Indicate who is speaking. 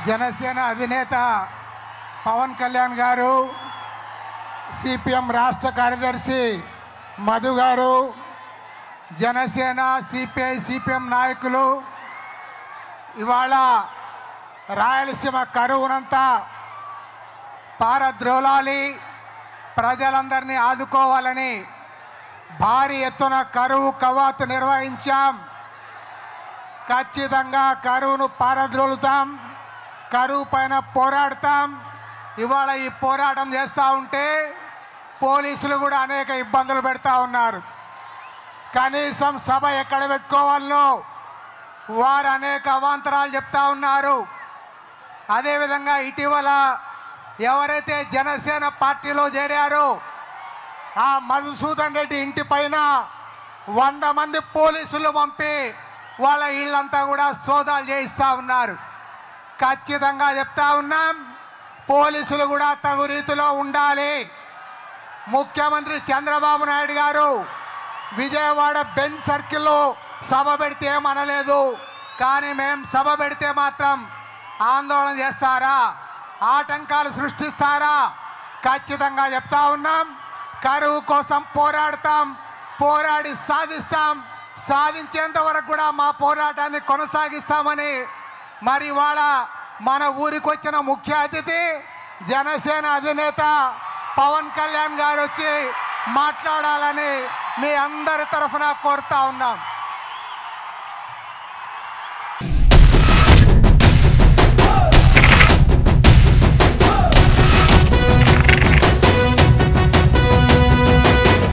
Speaker 1: జనసేన అధినేత పవన్ కళ్యాణ్ గారు, సిపిఎం రాష్ట్ర కార్యదర్శి మధు గారు, జనసేన సిపిఐ సిపిఎం నాయకులు ఇవాళ రాయలసీమ కరువునంతా పారద్రోలాలి, ప్రజలందరినీ ఆదుకోవాలని భారీ ఎత్తున కరువు కవాతు నిర్వహించాం. ఖచ్చితంగా కరువును పారద్రోలుతాం, కరువు పైన పోరాడతాం. ఇవాళ ఈ పోరాటం చేస్తూ ఉంటే పోలీసులు కూడా అనేక ఇబ్బందులు పెడతా ఉన్నారు. కనీసం సభ ఎక్కడ పెట్టుకోవాలనో వారు అనేక అవాంతరాలు చెప్తా ఉన్నారు. అదేవిధంగా ఇటీవల ఎవరైతే జనసేన పార్టీలో చేరారో ఆ మధుసూదన్ రెడ్డి ఇంటి పైన 100 మంది పోలీసులు పంపి వాళ్ళ ఇళ్ళంతా కూడా సోదాలు చేయిస్తూ ఉన్నారు. ఖచ్చితంగా చెప్తా ఉన్నాం, పోలీసులు కూడా తగు రీతిలో ఉండాలి. ముఖ్యమంత్రి చంద్రబాబు నాయుడు గారు విజయవాడ బెంచ్ సర్కిల్లో సభ పెడితే ఏమనలేదు, కానీ మేము సభ పెడితే మాత్రం ఆందోళన చేస్తారా, ఆటంకాలు సృష్టిస్తారా? ఖచ్చితంగా చెప్తా ఉన్నాం, కరువు కోసం పోరాడతాం, పోరాడి సాధిస్తాం, సాధించేంత వరకు కూడా మా పోరాటాన్ని కొనసాగిస్తామని మరి ఇవాళ మన ఊరికి వచ్చిన ముఖ్య అతిథి జనసేన అధినేత పవన్ కళ్యాణ్ గారు వచ్చి మాట్లాడాలని మీ అందరి తరఫున కోరుతా ఉన్నాం.